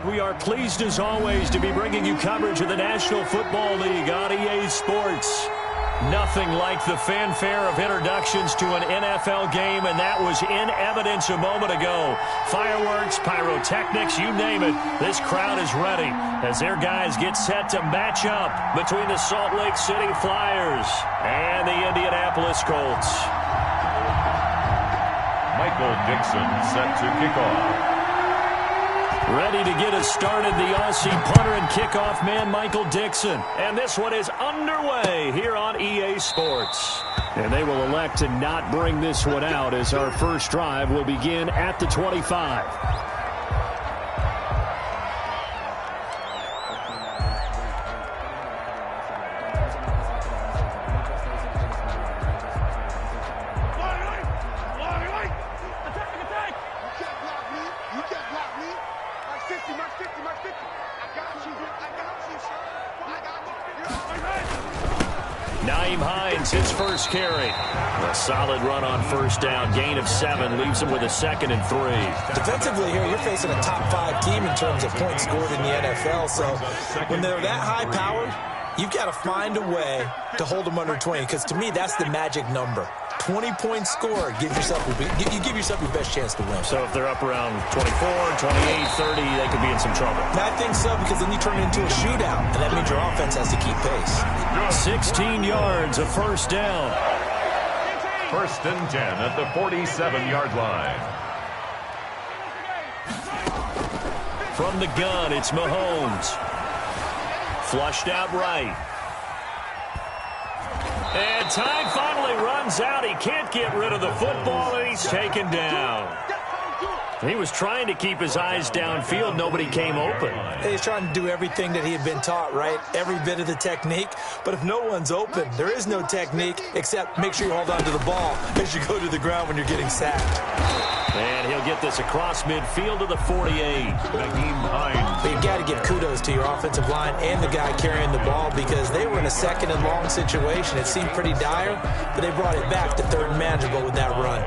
We are pleased as always to be bringing you coverage of the National Football League on EA Sports. Nothing like the fanfare of introductions to an NFL game, and that was in evidence a moment ago. Fireworks, pyrotechnics, you name it. This crowd is ready as their guys get set to match up between the Salt Lake City Flyers and the Indianapolis Colts. Michael Dixon set to kick off. Ready to get us started, the Aussie punter and kickoff man, Michael Dixon. And this one is underway here on EA Sports. And they will elect to not bring this one out as our first drive will begin at the 25. His first carry. A solid run on first down. Gain of 7 leaves him with a 2nd and 3. Defensively here, you're facing a top 5 team in terms of points scored in the NFL. So when they're that high powered, you've got to find a way to hold them under 20. Because to me, that's the magic number. 20 points scored. You give yourself your best chance to win. So if they're up around 24, 28, 30, they could be in some trouble. I think so, because then you turn it into a shootout, and that means your offense has to keep pace. 16 yards, a first down. 1st and 10 at the 47-yard line. From the gun, it's Mahomes. Flushed out right. And time finally runs out. He can't get rid of the football, and he's taken down. He was trying to keep his eyes downfield. Nobody came open. He's trying to do everything that he had been taught, right? Every bit of the technique. But if no one's open, there is no technique except make sure you hold on to the ball as you go to the ground when you're getting sacked. And he'll get this across midfield to the 48. But you've got to give kudos to your offensive line and the guy carrying the ball because they were in a 2nd and long situation. It seemed pretty dire, but they brought it back to 3rd and manageable with that run.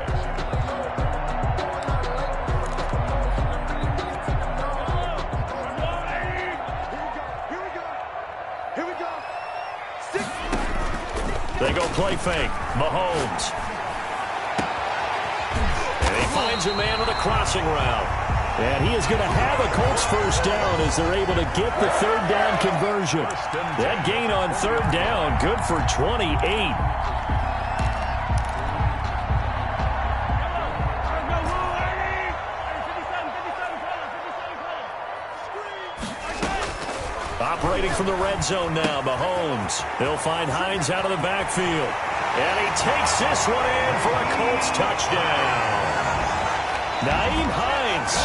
They go play fake. Mahomes. And he finds a man on a crossing route. And he is going to have a Colts first down as they're able to get the 3rd down conversion. That gain on 3rd down, good for 28. Operating from the red zone now, Mahomes. He'll find Hines out of the backfield. And he takes this one in for a Colts touchdown. Nyheim Hines,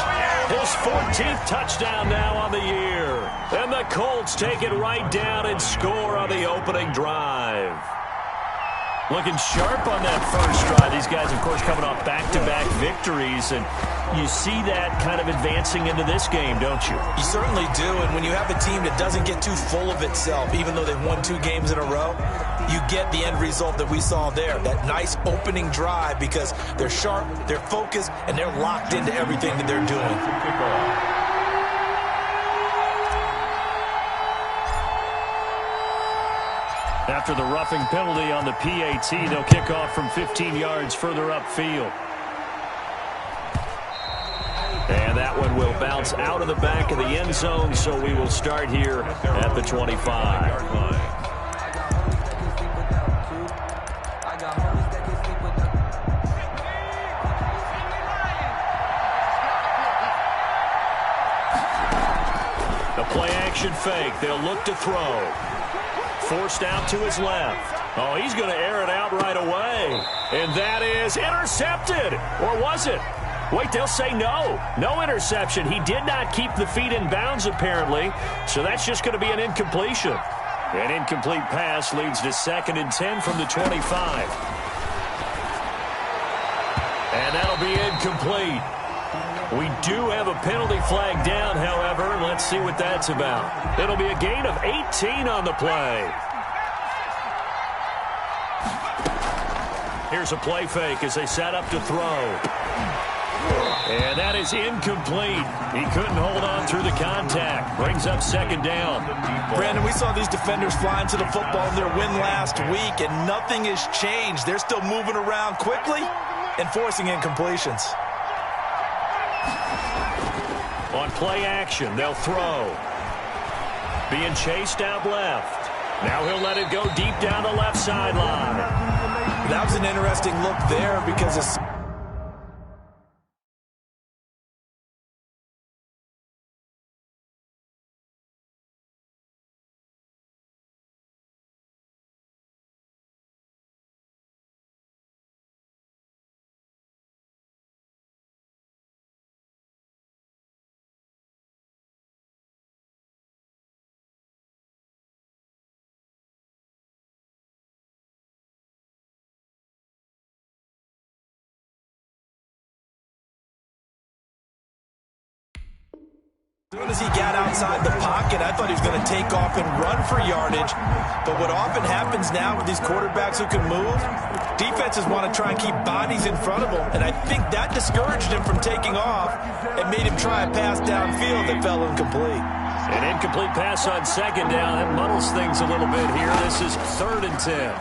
his 14th touchdown now on the year. And the Colts take it right down and score on the opening drive. Looking sharp on that first drive. These guys, of course, coming off back-to-back victories, and you see that kind of advancing into this game, don't you? You certainly do, and when you have a team that doesn't get too full of itself, even though they've won 2 games in a row, you get the end result that we saw there, that nice opening drive because they're sharp, they're focused, and they're locked into everything that they're doing. After the roughing penalty on the PAT, they'll kick off from 15 yards further upfield. And that one will bounce out of the back of the end zone, so we will start here at the 25. The play-action fake. They'll look to throw. Forced out to his left. Oh, he's going to air it out right away. And that is intercepted. Or was it? Wait, they'll say no. No interception. He did not keep the feet in bounds, apparently. So that's just going to be an incompletion. An incomplete pass leads to 2nd and 10 from the 25. And that'll be incomplete. We do have a penalty flag down, however. Let's see what that's about. It'll be a gain of 18 on the play. Here's a play fake as they set up to throw. And that is incomplete. He couldn't hold on through the contact. Brings up second down. Brandon, we saw these defenders flying to the football in their win last week, and nothing has changed. They're still moving around quickly and forcing incompletions. On play action, they'll throw. Being chased out left. Now he'll let it go deep down the left sideline. That was an interesting look there because it's... As soon as he got outside the pocket, I thought he was going to take off and run for yardage. But what often happens now with these quarterbacks who can move, defenses want to try and keep bodies in front of them. And I think that discouraged him from taking off and made him try a pass downfield that fell incomplete. An incomplete pass on second down. That muddles things a little bit here. This is 3rd and 10.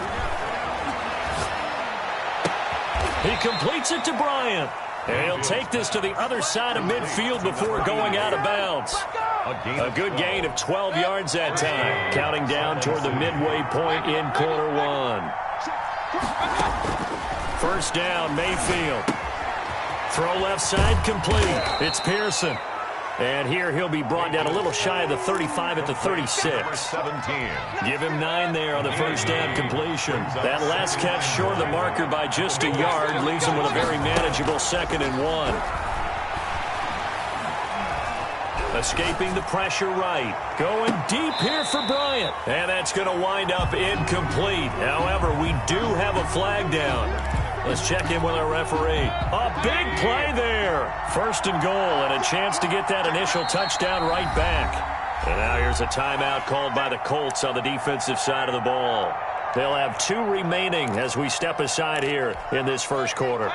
He completes it to Bryant. And he'll take this to the other side of midfield before going out of bounds. A good gain of 12 yards that time, counting down toward the midway point in quarter one. First down, Mayfield. Throw left side complete. It's Pearson. And here he'll be brought down a little shy of the 35 at the 36. Give him 9 there on the first down completion. That last catch short of the marker by just a yard leaves him with a very manageable 2nd and 1. Escaping the pressure right. Going deep here for Bryant. And that's going to wind up incomplete. However, we do have a flag down. Let's check in with our referee. A big play there. 1st and goal and a chance to get that initial touchdown right back. And now here's a timeout called by the Colts on the defensive side of the ball. They'll have 2 remaining as we step aside here in this first quarter.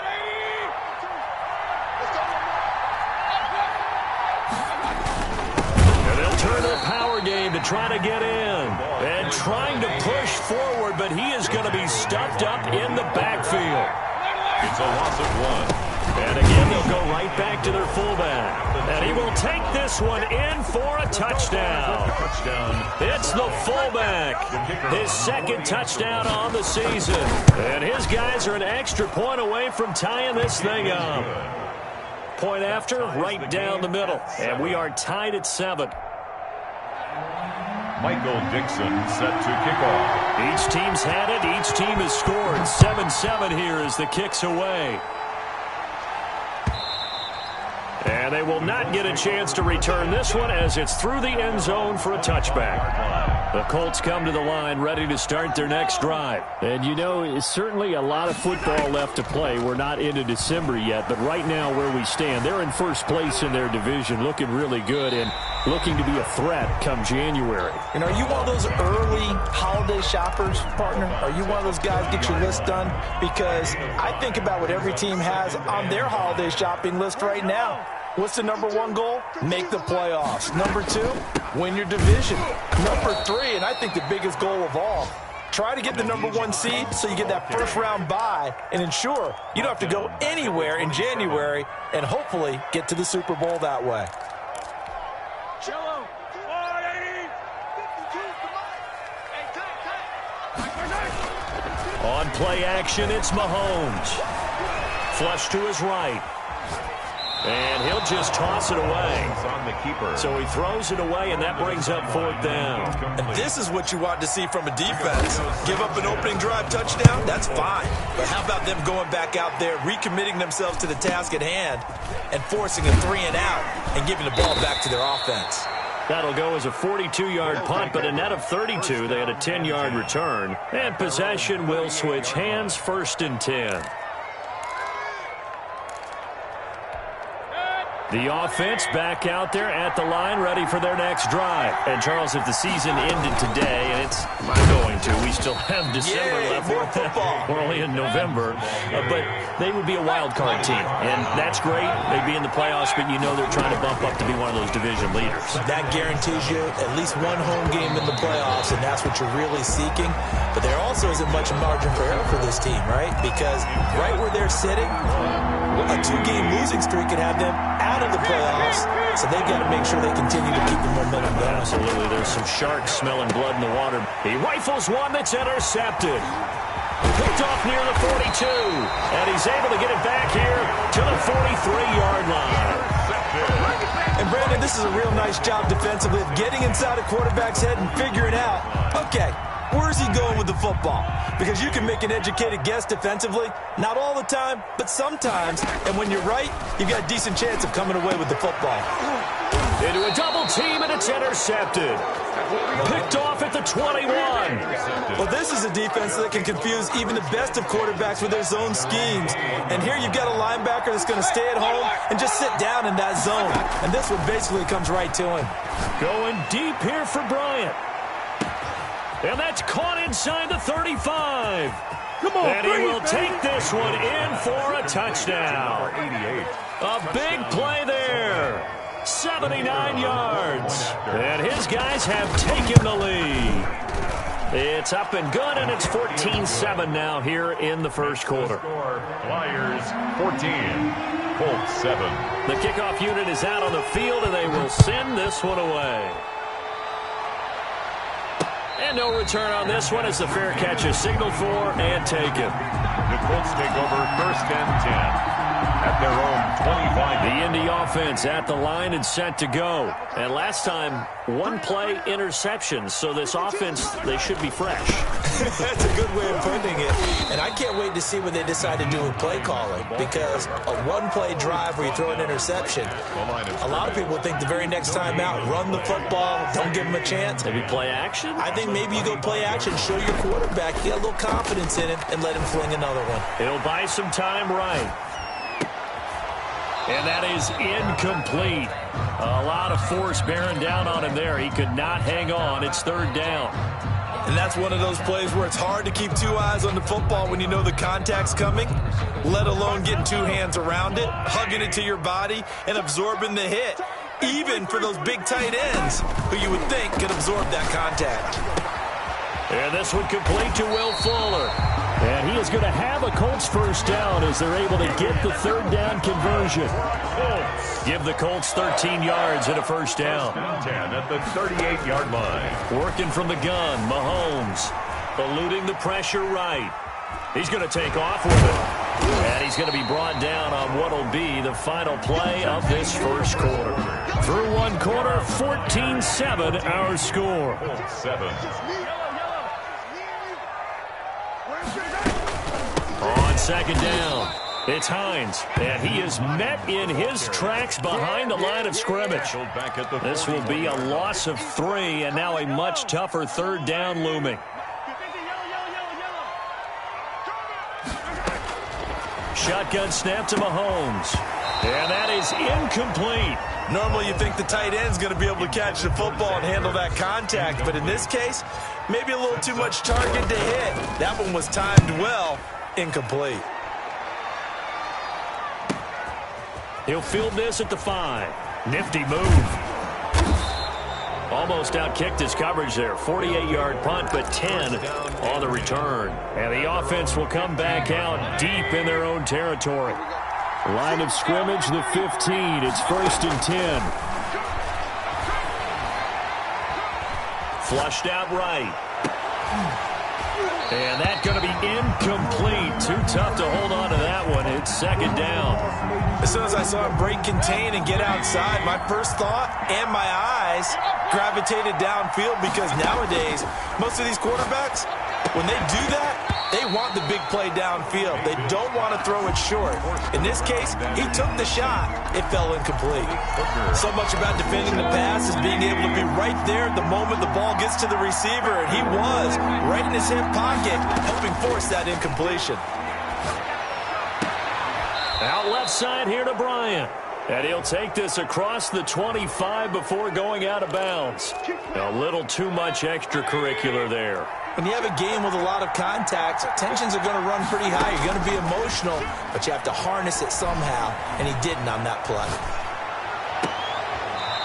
And they'll turn to the power game to try to get in. And trying to push forward, but he is going to be stuffed up in the backfield. It's a loss of 1. And again, they'll go right back to their fullback. And he will take this one in for a touchdown. It's the fullback. His 2nd touchdown on the season. And his guys are an extra point away from tying this thing up. Point after, right down the middle. And we are tied at 7. Michael Dixon set to kick off. Each team's had it. Each team has scored. 7-7 here as the kick's away. And they will not get a chance to return this one as it's through the end zone for a touchback. The Colts come to the line ready to start their next drive. And you know, it's certainly a lot of football left to play. We're not into December yet, but right now where we stand, they're in first place in their division, looking really good and looking to be a threat come January. And are you one of those early holiday shoppers, partner? Are you one of those guys get your list done? Because I think about what every team has on their holiday shopping list right now. What's the number 1 goal? Make the playoffs. Number 2, win your division. Number 3, and I think the biggest goal of all, try to get the number 1 seed so you get that first round bye and ensure you don't have to go anywhere in January and hopefully get to the Super Bowl that way. On play action, it's Mahomes. Flush to his right. And he'll just toss it away. So he throws it away, and that brings up 4th down. And this is what you want to see from a defense. Give up an opening drive touchdown, that's fine. But how about them going back out there, recommitting themselves to the task at hand, and forcing a 3 and out, and giving the ball back to their offense. That'll go as a 42-yard punt, but a net of 32. They had a 10-yard return. And possession will switch hands, 1st and 10. The offense back out there at the line, ready for their next drive. And, Charles, if the season ended today, and it's not going to, we still have December left. More football. We're only in November. But they would be a wild card team. And that's great. They'd be in the playoffs, but you know they're trying to bump up to be one of those division leaders. That guarantees you at least one home game in the playoffs, and that's what you're really seeking. But there also isn't much margin for error for this team, right? Because right where they're sitting, a 2-game losing streak could have them out of the playoffs, so they've got to make sure they continue to keep the momentum going. Absolutely. There's some sharks smelling blood in the water. He rifles one that's intercepted. Picked off near the 42, and he's able to get it back here to the 43-yard line. And, Brandon, this is a real nice job defensively of getting inside a quarterback's head and figuring out, okay, where's he going with the football? Because you can make an educated guess defensively. Not all the time, but sometimes. And when you're right, you've got a decent chance of coming away with the football. Into a double team, and it's intercepted. Picked off at the 21. Well, this is a defense that can confuse even the best of quarterbacks with their zone schemes. And here you've got a linebacker that's going to stay at home and just sit down in that zone. And this one basically comes right to him. Going deep here for Bryant. And that's caught inside the 35. Come on, and he will take this one in for a touchdown. A big play there. 79 yards. And his guys have taken the lead. It's up and good, and it's 14-7 now here in the first quarter. Flyers 14, Colts 7. The kickoff unit is out on the field, and they will send this one away. And no return on this one as the fair catch is signaled for and taken. The Colts take over 1st and 10 at their own 25. The Indy offense at the line and set to go. And last time, one play interception. So this offense, they should be fresh. That's a good way of putting it. And I can't wait to see what they decide to do with play calling. Because a one-play drive where you throw an interception, a lot of people think the very next time out, run the football, don't give them a chance. Maybe play action? I think maybe you go play action, show your quarterback, get a little confidence in it, and let him fling another one. He'll buy some time right. And that is incomplete. A lot of force bearing down on him there. He could not hang on. It's 3rd down. And that's one of those plays where it's hard to keep 2 eyes on the football when you know the contact's coming, let alone getting 2 hands around it, hugging it to your body, and absorbing the hit, even for those big tight ends who you would think could absorb that contact. And this one complete to Will Fuller. And he is going to have a Colts first down as they're able to get the 3rd down conversion. Give the Colts 13 yards and a first down. 10 at the 38-yard line. Working from the gun, Mahomes eluding the pressure right. He's going to take off with it. And he's going to be brought down on what will be the final play of this first quarter. Through one quarter, 14-7 our score. 7. On 2nd down, it's Hines, and he is met in his tracks behind the line of scrimmage. This will be a loss of 3, and now a much tougher 3rd down looming. Shotgun snap to Mahomes, and that is incomplete. Normally you think the tight end's going to be able to catch the football and handle that contact, but in this case, maybe a little too much target to hit. That one was timed well. Incomplete. He'll field this at the 5. Nifty move. Almost outkicked his coverage there. 48-yard punt, but 10 on the return. And the offense will come back out deep in their own territory. Line of scrimmage, the 15. It's 1st and 10. Flushed out right. And that's going to be incomplete. Too tough to hold on to that one. It's 2nd down. As soon as I saw him break contain and get outside, my first thought and my eyes gravitated downfield because nowadays, most of these quarterbacks, when they do that, they want the big play downfield. They don't want to throw it short. In this case, he took the shot. It fell incomplete. So much about defending the pass is being able to be right there at the moment the ball gets to the receiver, and he was right in his hip pocket, helping force that incompletion. Out left side here to Bryant. And he'll take this across the 25 before going out of bounds. A little too much extracurricular there. When you have a game with a lot of contact, tensions are going to run pretty high. You're going to be emotional, but you have to harness it somehow, and he didn't on that play.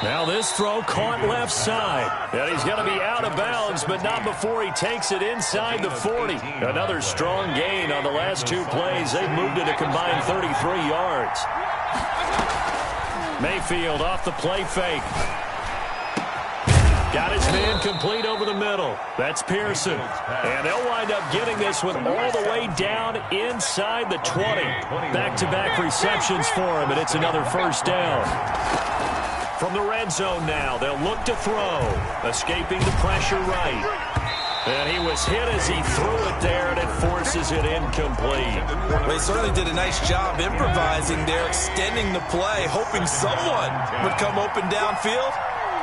Now this throw caught left side. And he's going to be out of bounds, but not before he takes it inside the 40. Another strong gain on the last two plays. They've moved it a combined 33 yards. Mayfield off the play fake. Got his man complete over the middle. That's Pearson. And they'll wind up getting this one all the way down inside the 20. Back-to-back receptions for him, and it's another first down. From the red zone now, they'll look to throw. Escaping the pressure right. And he was hit as he threw it there, and it forces it incomplete. Well, he certainly did a nice job improvising there, extending the play, hoping someone would come open downfield,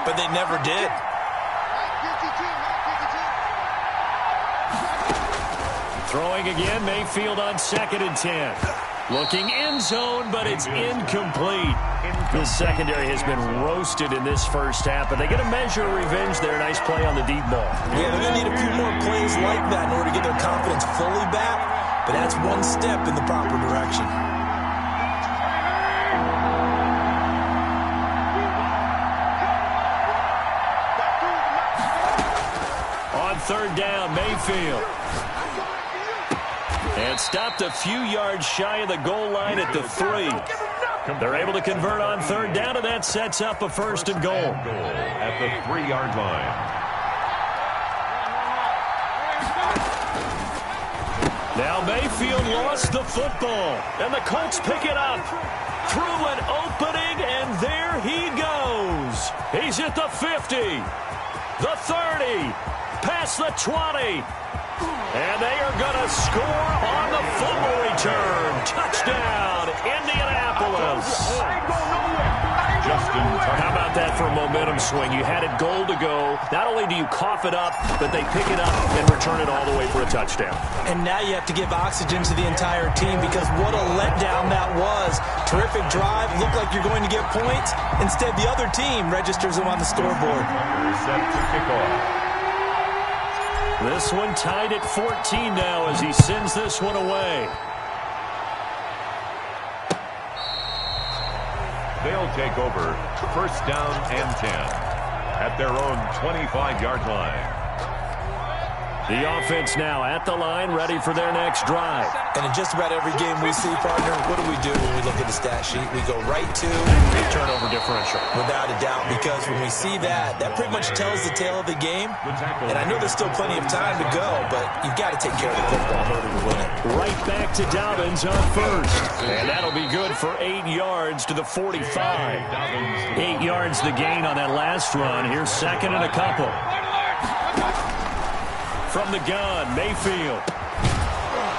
but they never did. Throwing again, Mayfield on 2nd and 10. Looking end zone, but it's incomplete. The secondary has been roasted in this first half, but they get a measure of revenge there. Nice play on the deep ball. Yeah, they're going to need a few more plays like that in order to get their confidence fully back, but that's one step in the proper direction. On 3rd down, Mayfield. And stopped a few yards shy of the goal line at the 3. They're able to convert on 3rd down, and that sets up a 1st and goal. At the 3-yard line. Now Mayfield lost the football, and the Colts pick it up. Through an opening, and there he goes. He's at the 50, the 30, past the 20. And they are going to score on the fumble return. Touchdown, Indianapolis. How about that for a momentum swing? You had it goal to go. Not only do you cough it up, but they pick it up and return it all the way for a touchdown. And now you have to give oxygen to the entire team because what a letdown that was. Terrific drive. Looked like you're going to get points. Instead, the other team registers them on the scoreboard. Set to kick off. This one tied at 14 now as he sends this one away. They'll take over 1st down and 10 at their own 25-yard line. The offense now at the line, ready for their next drive. And in just about every game we see, partner, what do we do when we look at the stat sheet? We go right to the turnover differential. Without a doubt, because when we see that, that pretty much tells the tale of the game. And I know there's still plenty of time to go, but you've got to take care of the football in order to win it. Right back to Dobbins on 1st. And that'll be good for 8 yards to the 45. 8 yards the gain on that last run. Here's 2nd and a couple. From the gun, Mayfield.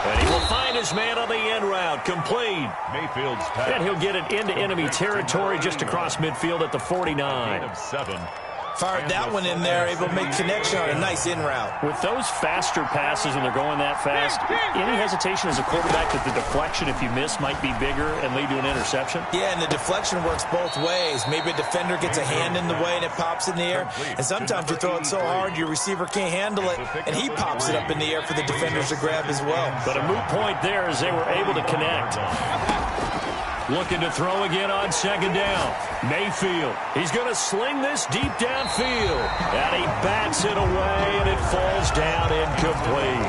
And he will find his man on the end route, complete. Mayfield's pass. And he'll get it into enemy territory just across midfield at the 49. Of 7. Fired that one in there, able to make connection on a nice in route. With those faster passes when they're going that fast, any hesitation as a quarterback that the deflection, if you miss, might be bigger and lead to an interception? Yeah, and the deflection works both ways. Maybe a defender gets a hand in the way and it pops in the air. And sometimes you throw it so hard your receiver can't handle it, and he pops it up in the air for the defenders to grab as well. But a moot point there as they were able to connect. Looking to throw again on 2nd down. Mayfield. He's going to sling this deep downfield. And he bats it away, and it falls down incomplete.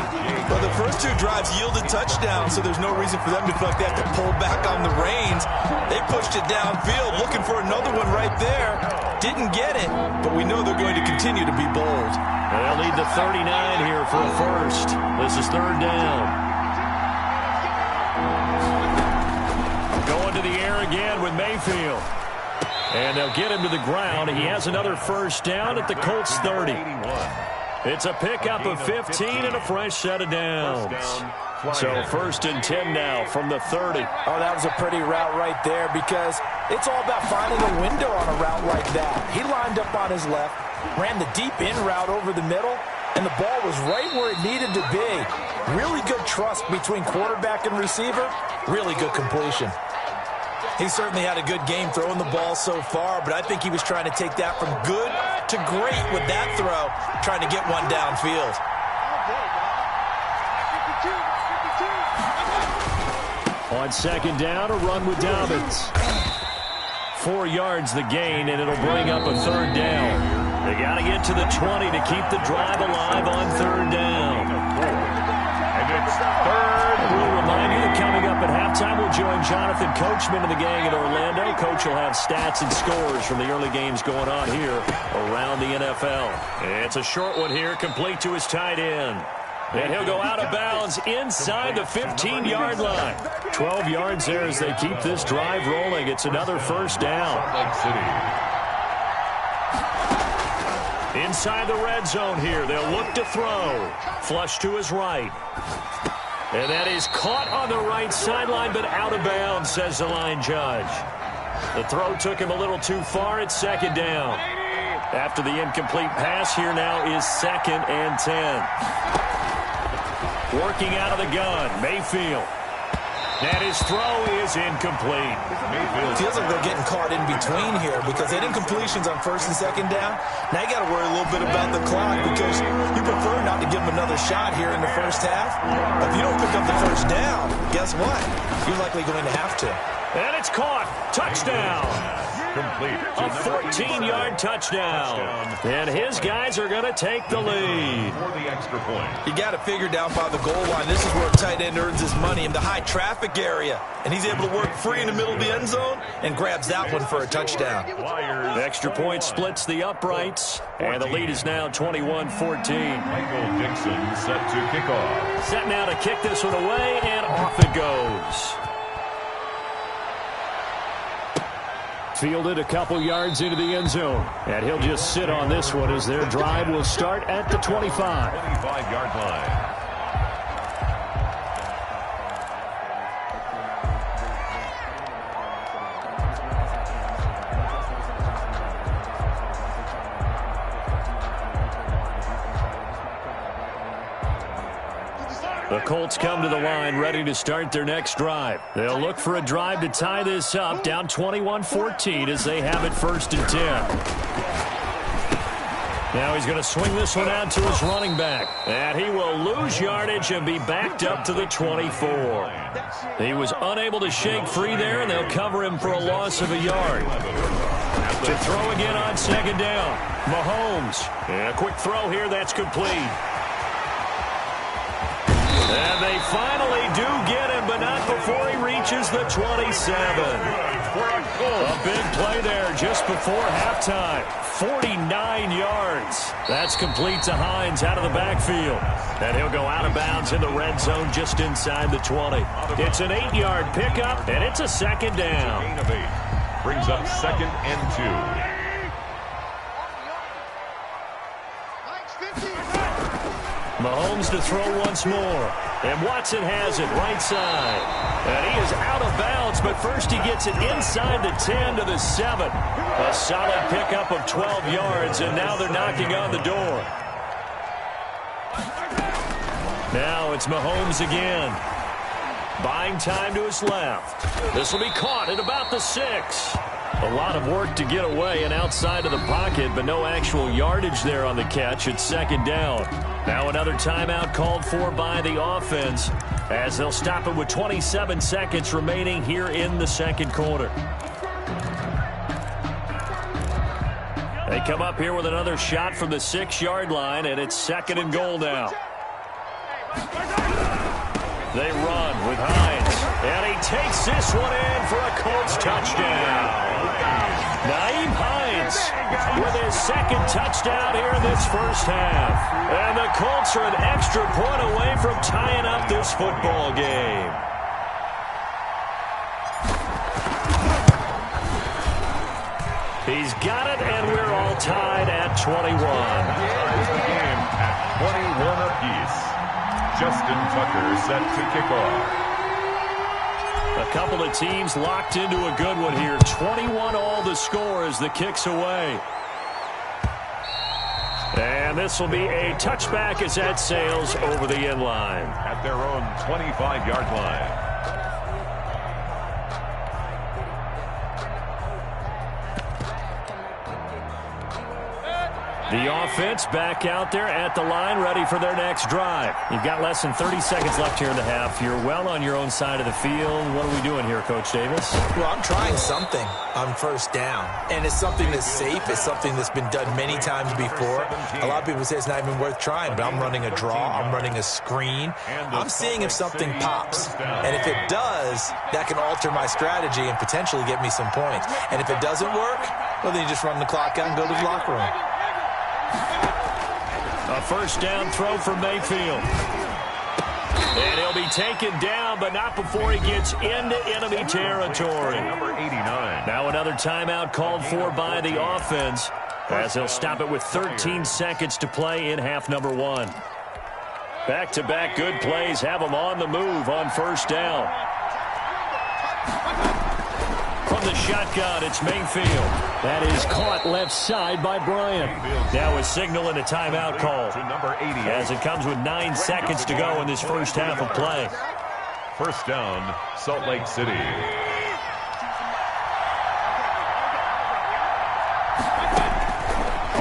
Well, the first 2 drives yielded touchdowns, so there's no reason for them to feel like they have to pull back on the reins. They pushed it downfield, looking for another one right there. Didn't get it, but we know they're going to continue to be bold. They'll need the 39 here for a first. This is 3rd down. Going to the air again with Mayfield. And they'll get him to the ground. He has another 1st down at the Colts 30. It's a pickup of 15 and a fresh set of downs. So 1st and 10 now from the 30. Oh, that was a pretty route right there because it's all about finding a window on a route like that. He lined up on his left, ran the deep in route over the middle, and the ball was right where it needed to be. Really good trust between quarterback and receiver. Really good completion. He certainly had a good game throwing the ball so far, but I think he was trying to take that from good to great with that throw, trying to get one downfield. On second down, a run with Dobbins. 4 yards the gain, and it'll bring up a third down. They got to get to the 20 to keep the drive alive on third down. And it's third. We'll remind you that coming up at halftime, we'll join Jonathan Coachman and the gang in Orlando. Coach will have stats and scores from the early games going on here around the NFL. It's a short one here, complete to his tight end. And he'll go out of bounds inside the 15-yard line. 12 yards there as they keep this drive rolling. It's another first down. Inside the red zone here. They'll look to throw. Flush to his right. And that is caught on the right sideline, but out of bounds, says the line judge. The throw took him a little too far. It's second down. After the incomplete pass, here now is 2nd and 10. Working out of the gun, Mayfield. And his throw is incomplete. It feels like they're getting caught in between here because they did incompletions on 1st and 2nd down. Now you got to worry a little bit about the clock because you prefer not to give them another shot here in the first half. If you don't pick up the first down, guess what? You're likely going to have to. And it's caught. Touchdown. Complete. A 14-yard touchdown. And his guys are going to take the lead. For the extra point. You got to figure down by the goal line. This is where a tight end earns his money in the high traffic area. And he's able to work free in the middle of the end zone and grabs that one for a touchdown. Flyers. Extra point splits the uprights. And the lead is now 21-14. Michael Dixon set to kick off. Set now to kick this one away, and off it goes. Fielded a couple yards into the end zone. And he'll just sit on this one as their drive will start at the 25. 25-yard line. The Colts come to the line ready to start their next drive. They'll look for a drive to tie this up, down 21-14 as they have it 1st and 10. Now he's going to swing this one out to his running back. And he will lose yardage and be backed up to the 24. He was unable to shake free there, and they'll cover him for a loss of a yard. To throw again on 2nd down. Mahomes. And a quick throw here that's complete. And they finally do get him, but not before he reaches the 27. A big play there just before halftime. 49 yards. That's complete to Hines out of the backfield. And he'll go out of bounds in the red zone just inside the 20. It's an 8-yard pickup, and it's a 2nd down. Gain of 8. Brings up 2nd and 2. Mahomes to throw once more. And Watson has it right side. And he is out of bounds, but first he gets it inside the 10 to the 7. A solid pickup of 12 yards, and now they're knocking on the door. Now it's Mahomes again. Buying time to his left. This will be caught at about the 6. A lot of work to get away and outside of the pocket, but no actual yardage there on the catch. It's 2nd down. Now another timeout called for by the offense as they'll stop it with 27 seconds remaining here in the 2nd quarter. They come up here with another shot from the 6-yard line, and it's 2nd and goal now. They run with Hines, and he takes this one in for a Colts touchdown. Naeem Hines with his 2nd touchdown here in this first half. And the Colts are an extra point away from tying up this football game. He's got it, and we're all tied at 21. Ties the game at 21 apiece. Justin Tucker set to kick off. A couple of teams locked into a good one here. 21 all the score as the kick's away. And this will be a touchback as that sails over the end line. At their own 25-yard line. The offense back out there at the line, ready for their next drive. You've got less than 30 seconds left here in the half. You're well on your own side of the field. What are we doing here, Coach Davis? Well, I'm trying something on first down, and it's something that's safe. It's something that's been done many times before. A lot of people say it's not even worth trying, but I'm running a draw. I'm running a screen. I'm seeing if something pops, and if it does, that can alter my strategy and potentially get me some points. And if it doesn't work, well, then you just run the clock out and go to the locker room. A first down throw for Mayfield. And he'll be taken down, but not before he gets into enemy territory. Number 89. Now another timeout called for by the offense, as he'll stop it with 13 seconds to play in half number one. Back-to-back good plays have them on the move on first down. From the shotgun, it's Mayfield. That is caught left side by Bryant. Now a signal and a timeout call, To number 80. as it comes with 9 seconds to go in this first half of play. First down, Salt Lake City.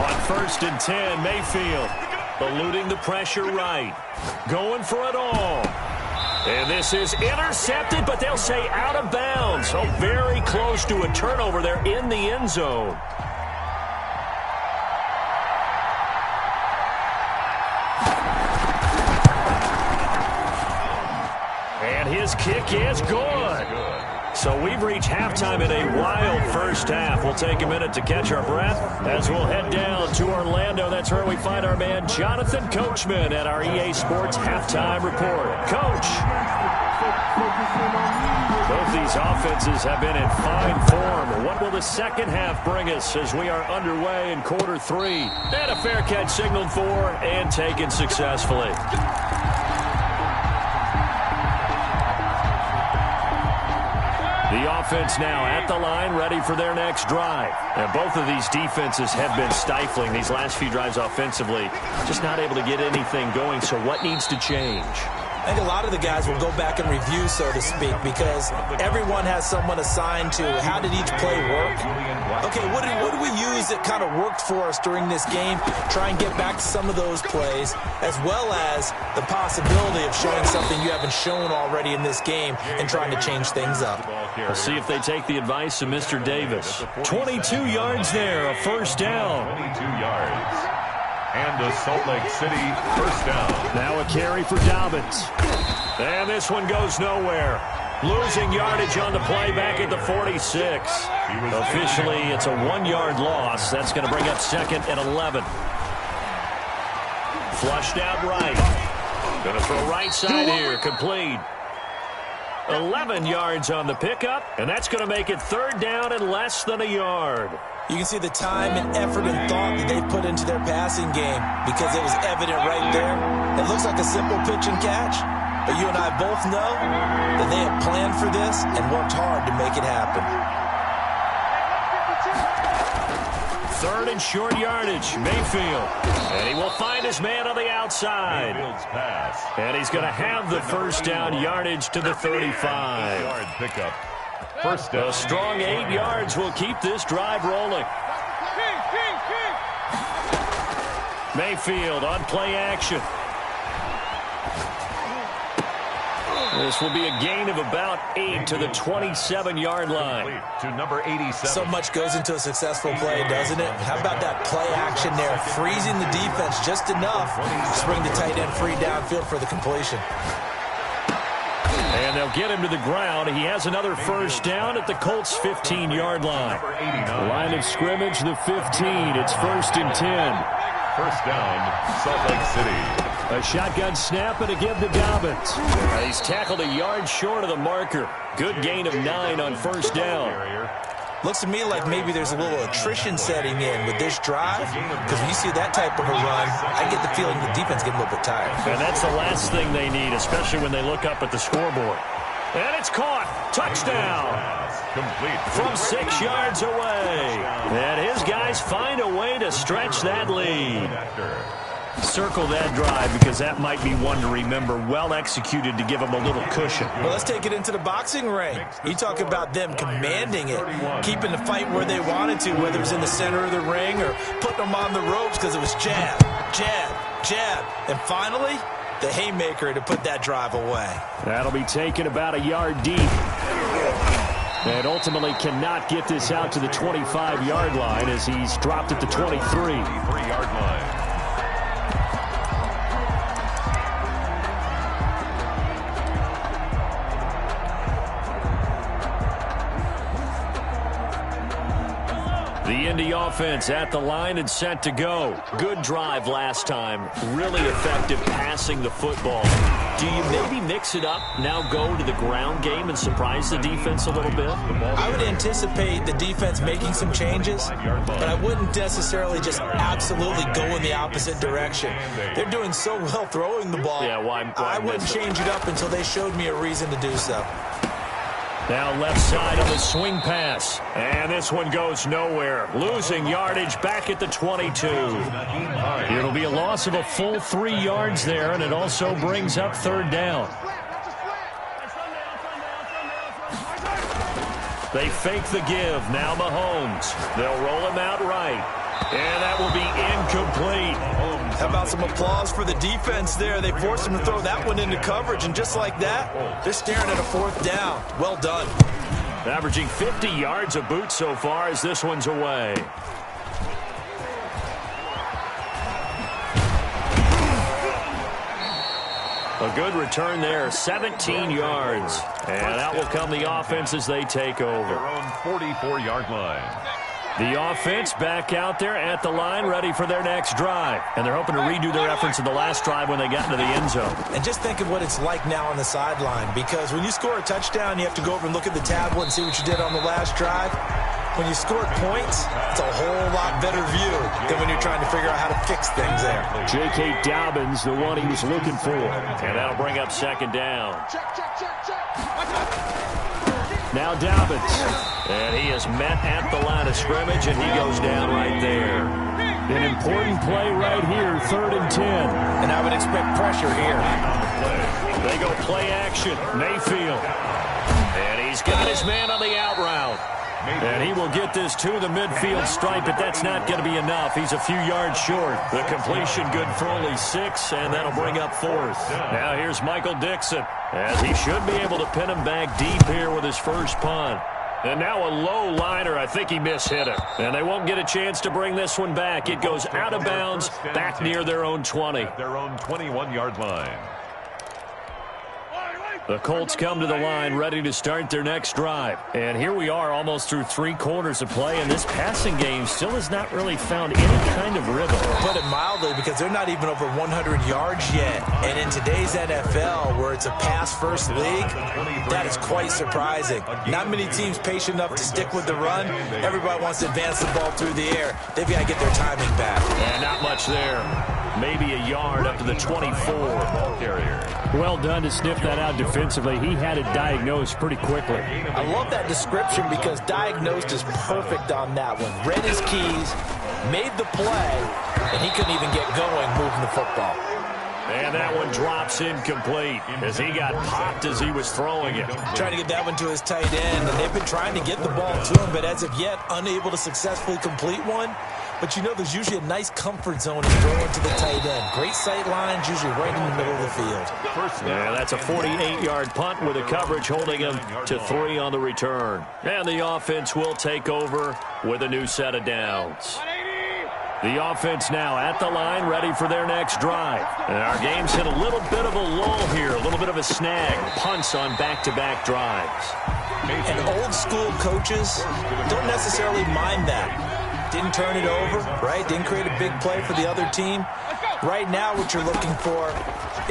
On first and 10, Mayfield eluding the pressure right. Going for it all. And this is intercepted, but they'll say out of bounds. So very close to a turnover there in the end zone. And his kick is good. So we've reached halftime in a wild first half. We'll take a minute to catch our breath as we'll head down to Orlando. That's where we find our man Jonathan Coachman at our EA Sports Halftime Report. Coach. Both these offenses have been in fine form. What will the second half bring us as we are underway in quarter three? And a fair catch signaled for and taken successfully. The offense now at the line, ready for their next drive. And both of these defenses have been stifling these last few drives offensively. Just not able to get anything going, so what needs to change? I think a lot of the guys will go back and review, so to speak, because everyone has someone assigned to how did each play work. Okay, what did we use that kind of worked for us during this game? Try and get back to some of those plays, as well as the possibility of showing something you haven't shown already in this game and trying to change things up. We'll see if they take the advice of Mr. Davis. 22 yards there, a first down. 22 yards. And a Salt Lake City first down. Now a carry for Dobbins. And this one goes nowhere. Losing yardage on the play back at the 46. Officially, it's a 1-yard loss. That's going to bring up second and 11. Flushed out right. Going to throw right side here. Complete. 11 yards on the pickup, and that's going to make it third down and less than a yard. You can see the time and effort and thought that they put into their passing game because it was evident right there. It looks like a simple pitch and catch, but you and I both know that they have planned for this and worked hard to make it happen. Third and short yardage, Mayfield. And he will find his man on the outside. Mayfield's pass. And he's going to have the first down yardage to the 35. Yard pickup. First down. A strong 8 yards will keep this drive rolling. Mayfield on play action. This will be a gain of about 8 to the 27-yard line. To number 87. So much goes into a successful play, doesn't it? How about that play action there? Freezing the defense just enough to bring the tight end free downfield for the completion. And they'll get him to the ground. He has another first down at the Colts' 15-yard line. Line of scrimmage, the 15. It's first and 10. First down, Salt Lake City. A shotgun snap and a give to Dobbins. He's tackled a yard short of the marker. Good gain of 9 on first down. Looks to me like maybe there's a little attrition setting in with this drive, because when you see that type of a run, I get the feeling the defense getting a little bit tired. And that's the last thing they need, especially when they look up at the scoreboard. And it's caught. Touchdown. Complete. From 6 yards away. And his guys find a way to stretch that lead. Circle that drive because that might be one to remember. Well executed to give them a little cushion. Well, let's take it into the boxing ring. You talk about them commanding it, keeping the fight where they wanted to, whether it was in the center of the ring or putting putting him on the ropes because it was jab, jab, jab. And finally, the haymaker to put that drive away. That'll be taken about a yard deep. And ultimately cannot get this out to the 25-yard line as he's dropped at the 23. 3-yard line. The Indy offense at the line and set to go. Good drive last time. Really effective passing the football. Do you maybe mix it up, now go to the ground game and surprise the defense a little bit? I would anticipate the defense making some changes, but I wouldn't necessarily just absolutely go in the opposite direction. They're doing so well throwing the ball. Yeah, why I wouldn't change it up until they showed me a reason to do so. Now left side on the swing pass. And this one goes nowhere. Losing yardage back at the 22. It'll be a loss of a full 3 yards there, and it also brings up third down. They fake the give. Now Mahomes. They'll roll him out right. And that will be incomplete. How about some applause for the defense there? They forced him to throw that one into coverage, and just like that, they're staring at a fourth down. Well done. Averaging 50 yards a boot so far as this one's away. A good return there, 17 yards. And that will come the offense as they take over. Their own 44-yard line. The offense back out there at the line, ready for their next drive. And they're hoping to redo their efforts in the last drive when they got into the end zone. And just think of what it's like now on the sideline, because when you score a touchdown, you have to go over and look at the tablet and see what you did on the last drive. When you scored points, it's a whole lot better view than when you're trying to figure out how to fix things there. J.K. Dobbins, the one he was looking for. And that'll bring up second down. Now Dobbins. And he is met at the line of scrimmage, and he goes down right there. An important play right here, 3rd and 10. And I would expect pressure here. They go play action. Mayfield. And he's got his man on the out route. And he will get this to the midfield stripe, but that's not going to be enough. He's a few yards short. The completion good for only 6, and that'll bring up 4th. Now here's Michael Dixon, as he should be able to pin him back deep here with his first punt. And now a low liner. I think he mishit it. And they won't get a chance to bring this one back. It goes out of bounds back near their own 20. Their own 21-yard line. The Colts come to the line ready to start their next drive. And here we are almost through 3 quarters of play, and this passing game still has not really found any kind of rhythm. Put it mildly, because they're not even over 100 yards yet. And in today's NFL, where it's a pass-first league, that is quite surprising. Not many teams patient enough to stick with the run. Everybody wants to advance the ball through the air. They've got to get their timing back. And not much there. Maybe a yard up to the 24. Ball carrier. Well done to sniff that out defensively. He had it diagnosed pretty quickly. I love that description, because diagnosed is perfect on that one. Read his keys, made the play, and he couldn't even get going moving the football. And that one drops incomplete as he got popped as he was throwing it. Trying to get that one to his tight end, and they've been trying to get the ball to him, but as of yet, unable to successfully complete one. But you know, there's usually a nice comfort zone in throwing to the tight end. Great sight lines, usually right in the middle of the field. Yeah, that's a 48-yard punt with a coverage holding him to 3 on the return. And the offense will take over with a new set of downs. The offense now at the line, ready for their next drive. And our game's hit a little bit of a lull here, a little bit of a snag. Punts on back-to-back drives. And old-school coaches don't necessarily mind that. Didn't turn it over, right? Didn't create a big play for the other team. Right now, what you're looking for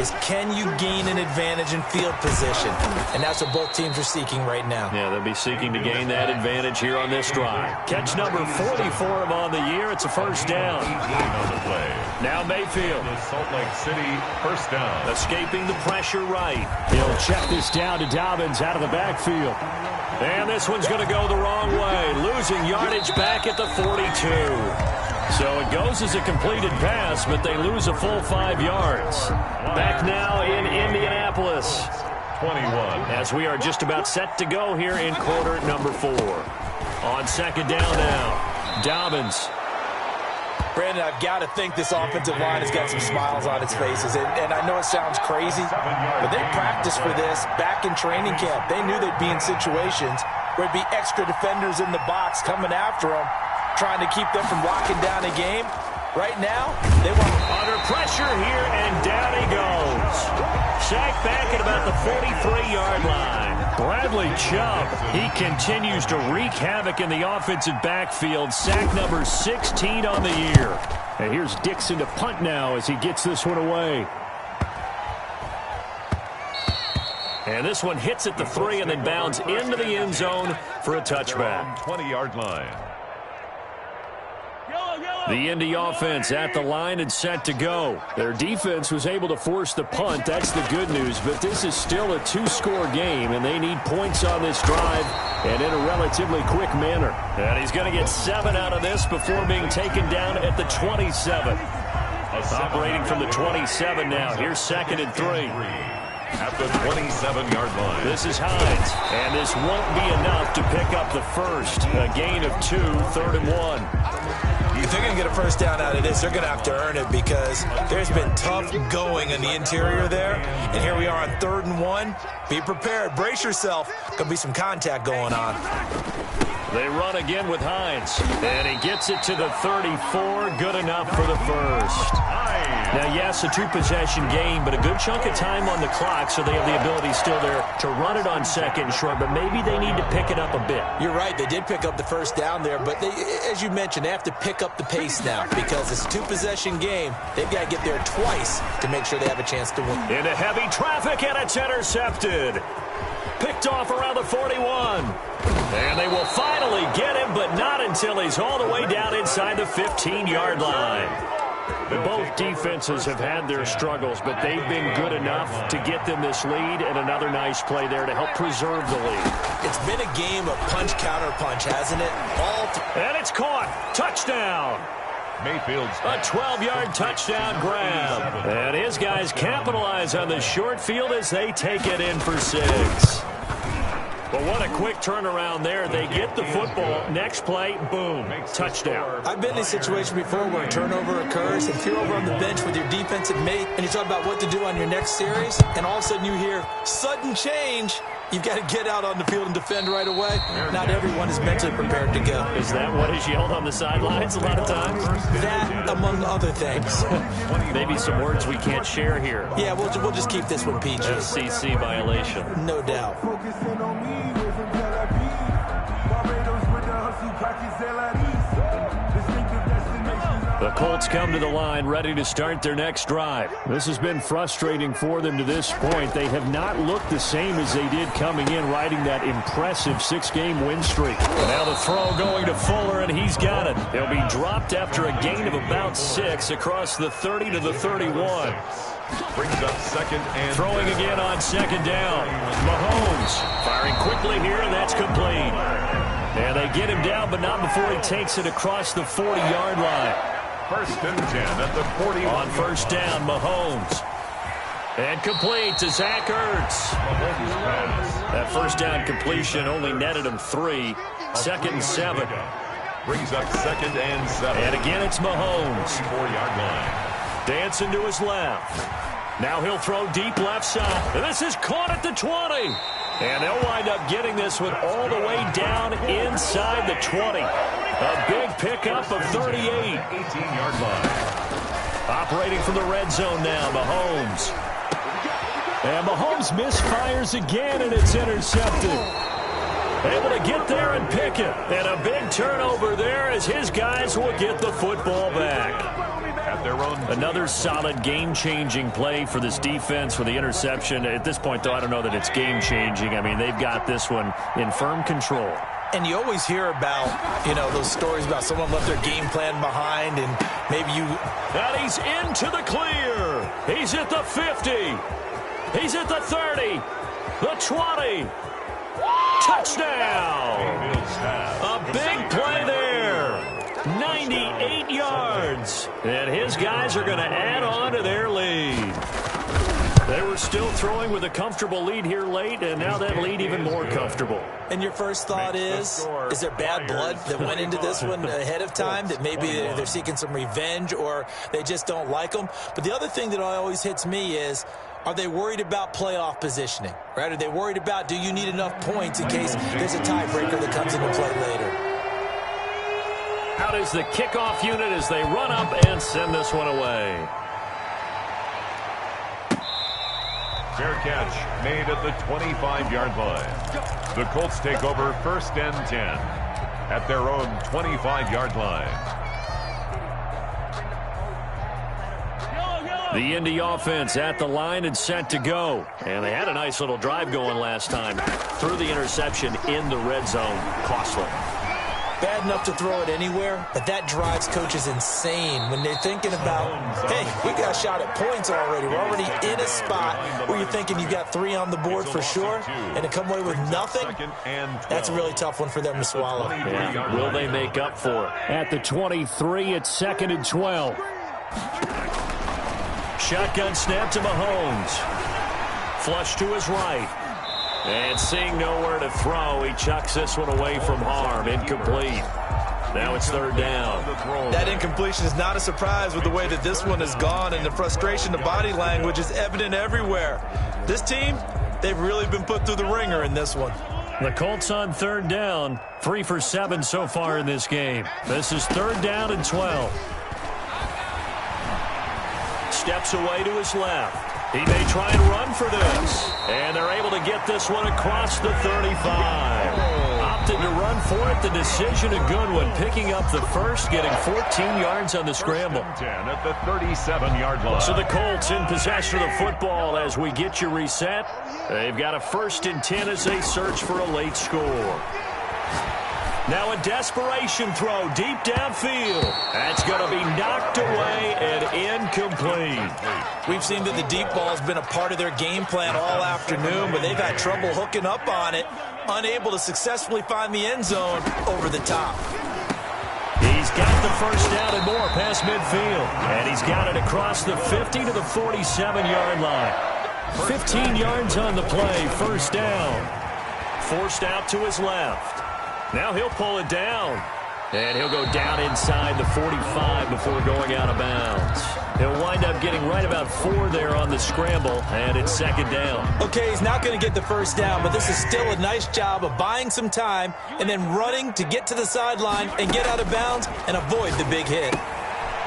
is, can you gain an advantage in field position? And that's what both teams are seeking right now. Yeah, they'll be seeking to gain that advantage here on this drive. Catch number 40 for him on the year. It's a first down. On the play. Now Mayfield. The Salt Lake City first down. Escaping the pressure right. He'll check this down to Dobbins out of the backfield. And this one's going to go the wrong way. Losing yardage back at the 42. So it goes as a completed pass, but they lose a full 5 yards. Back now in Indianapolis. 21. As we are just about set to go here in quarter number 4. On second down now. Dobbins. Brandon, I've got to think this offensive line has got some smiles on its faces. And I know it sounds crazy, but they practiced for this back in training camp. They knew they'd be in situations where it'd be extra defenders in the box coming after them, trying to keep them from locking down a game. Right now, they want under pressure here, and down he goes. Sacked back at about the 43-yard line. Bradley Chubb, he continues to wreak havoc in the offensive backfield. Sack number 16 on the year. And here's Dixon to punt now as he gets this one away. And this one hits at the 3 and then bounds into the end zone for a touchback. 20-yard line. The Indy offense at the line and set to go. Their defense was able to force the punt. That's the good news. But this is still a 2-score game, and they need points on this drive and in a relatively quick manner. And he's going to get 7 out of this before being taken down at the 27. Operating from the 27 now. Here's 2nd and 3. At the 27-yard line. This is Hines, and this won't be enough to pick up the first. A gain of 2, 3rd and 1. If they're going to get a first down out of this, they're going to have to earn it because there's been tough going in the interior there. And here we are on 3rd and 1. Be prepared. Brace yourself. Going to be some contact going on. They run again with Hines. And he gets it to the 34. Good enough for the first. Now, yes, a 2-possession game, but a good chunk of time on the clock, so they have the ability still there to run it on 2nd and short, but maybe they need to pick it up a bit. You're right. They did pick up the first down there, but they, as you mentioned, they have to pick up the pace now because it's a 2-possession game. They've got to get there twice to make sure they have a chance to win. Into heavy traffic, and it's intercepted. Picked off around the 41. And they will finally get him, but not until he's all the way down inside the 15-yard line. Both defenses have had their struggles, but they've been good enough to get them this lead, and another nice play there to help preserve the lead. It's been a game of punch-counter-punch, hasn't it? And it's caught. Touchdown. Mayfield's a 12-yard touchdown grab. And his guys capitalize on the short field as they take it in for 6. But what a quick turnaround there. They get the football. Next play, boom, touchdown. I've been in a situation before where a turnover occurs. If you're over on the bench with your defensive mate and you talk about what to do on your next series, and all of a sudden you hear sudden change, you've got to get out on the field and defend right away. Not everyone is mentally prepared to go. Is that what is yelled on the sidelines a lot of times? That, among other things. Maybe some words we can't share here. Yeah, we'll just keep this one PG. FCC violation. No doubt. The Colts come to the line ready to start their next drive. This has been frustrating for them to this point. They have not looked the same as they did coming in, riding that impressive 6-game win streak. And now the throw going to Fuller, and he's got it. He'll be dropped after a gain of about 6 across the 30 to the 31. Brings up 2nd and throwing again on 2nd down. Mahomes firing quickly here, and that's complete. And they get him down, but not before he takes it across the 40-yard line. 1st and 10 at the 40. On 1st down, Mahomes. And complete to Zach Ertz. That 1st down completion only netted him 3. 2nd and 7. Brings up 2nd and 7. And again, it's Mahomes. 4-yard line. Dancing to his left. Now he'll throw deep left side. And this is caught at the 20. And they'll wind up getting this one all the way down inside the 20. A big pickup of 38. 18-yard line. Operating from the red zone now, Mahomes. And Mahomes misfires again, and it's intercepted. Able to get there and pick it. And a big turnover there as his guys will get the football back. At their own. Another solid game-changing play for this defense with the interception. At this point, though, I don't know that it's game-changing. I mean, they've got this one in firm control. And you always hear about, those stories about someone left their game plan behind and maybe you... And he's into the clear. He's at the 50. He's at the 30. The 20. Touchdown. A big play there. 98 yards. And his guys are going to add on to their lead. They were still throwing with a comfortable lead here late, and now that lead even more comfortable. And your first thought is there bad blood that went into this one ahead of time, that maybe they're seeking some revenge or they just don't like them? But the other thing that always hits me is, are they worried about playoff positioning, right? Are they worried about, do you need enough points in case there's a tiebreaker that comes into play later? Out is the kickoff unit as they run up and send this one away. Fair catch made at the 25-yard line. The Colts take over 1st and 10 at their own 25-yard line. The Indy offense at the line and set to go. And they had a nice little drive going last time. Threw the interception in the red zone. Costly. Bad enough to throw it anywhere, but that drives coaches insane when they're thinking about, hey, we got a shot at points already. We're already in a spot where you're thinking you got 3 on the board for sure, and to come away with nothing, that's a really tough one for them to swallow. Yeah. Will they make up for it? At the 23, it's 2nd and 12. Shotgun snap to Mahomes. Flush to his right. And seeing nowhere to throw, he chucks this one away from harm. Incomplete. Now it's 3rd down. That incompletion is not a surprise with the way that this one has gone, and the frustration, the body language is evident everywhere. This team, they've really been put through the ringer in this one. The Colts on 3rd down. 3 for 7 so far in this game. This is 3rd down and 12. Steps away to his left. He may try and run for this. And they're able to get this one across the 35. Opted to run for it. The decision a good one. Picking up the first, getting 14 yards on the scramble. 10 at the 37-yard line. So the Colts in possession of the football as we get you reset. They've got a 1st and 10 as they search for a late score. Now a desperation throw deep downfield. That's going to be knocked away and incomplete. We've seen that the deep ball has been a part of their game plan all afternoon, but they've had trouble hooking up on it, unable to successfully find the end zone over the top. He's got the 1st down and more past midfield. And he's got it across the 50 to the 47-yard line. 15 yards on the play, 1st down. Forced out to his left. Now he'll pull it down. And he'll go down inside the 45 before going out of bounds. He'll wind up getting right about 4 there on the scramble, and it's 2nd down. Okay, he's not going to get the 1st down, but this is still a nice job of buying some time and then running to get to the sideline and get out of bounds and avoid the big hit.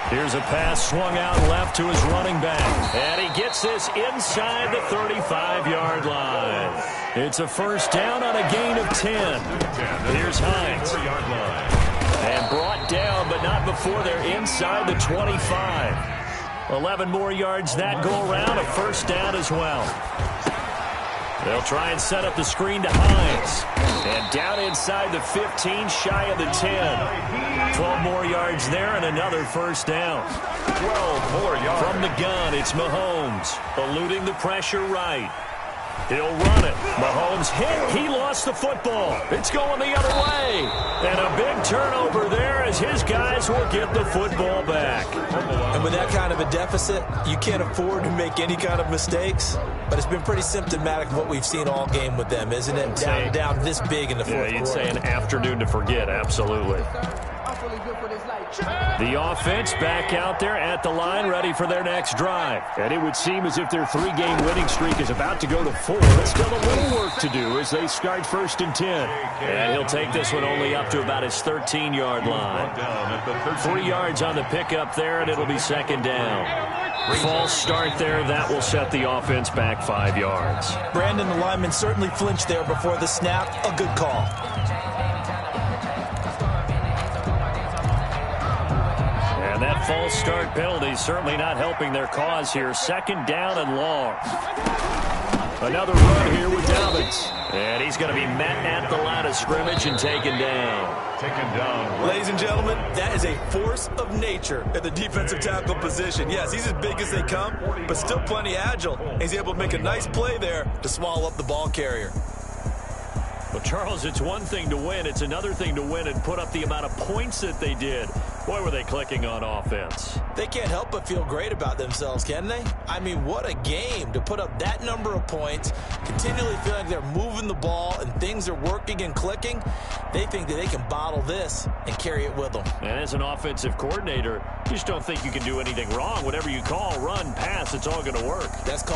Here's a pass swung out left to his running back. And he gets this inside the 35-yard line. It's a 1st down on a gain of 10. Here's Hines. And brought down, but not before they're inside the 25. 11 more yards that go around, a 1st down as well. They'll try and set up the screen to Hines. And down inside the 15, shy of the 10. 12 more yards there and another 1st down. 12 more yards. From the gun, it's Mahomes. Eluding the pressure right. He'll run it. Mahomes hit. He lost the football. It's going the other way. And a big turnover there as his guys will get the football back. And with that kind of a deficit, you can't afford to make any kind of mistakes. But it's been pretty symptomatic of what we've seen all game with them, isn't it? Down this big in the fourth quarter. You'd say an afternoon to forget, absolutely. The offense back out there at the line, ready for their next drive. And it would seem as if their 3-game winning streak is about to go to 4. But still a little work to do as they start 1st and 10. And he'll take this one only up to about his 13-yard line. 3 yards on the pickup there, and it'll be 2nd down. False start there. That will set the offense back 5 yards. Brandon, the lineman, certainly flinched there before the snap. A good call. And that false start penalty certainly not helping their cause here. 2nd down and long. Another run here with Dobbins. And he's going to be met at the line of scrimmage and taken down. Ladies and gentlemen, that is a force of nature at the defensive tackle position. Yes, he's as big as they come, but still plenty agile. He's able to make a nice play there to swallow up the ball carrier. Well, Charles, it's one thing to win. It's another thing to win and put up the amount of points that they did. Boy, were they clicking on offense. They can't help but feel great about themselves, can they? I mean, what a game to put up that number of points, continually feel like they're moving the ball and things are working and clicking. They think that they can bottle this and carry it with them. And as an offensive coordinator, you just don't think you can do anything wrong. Whatever you call, run, pass, it's all going to work. That's called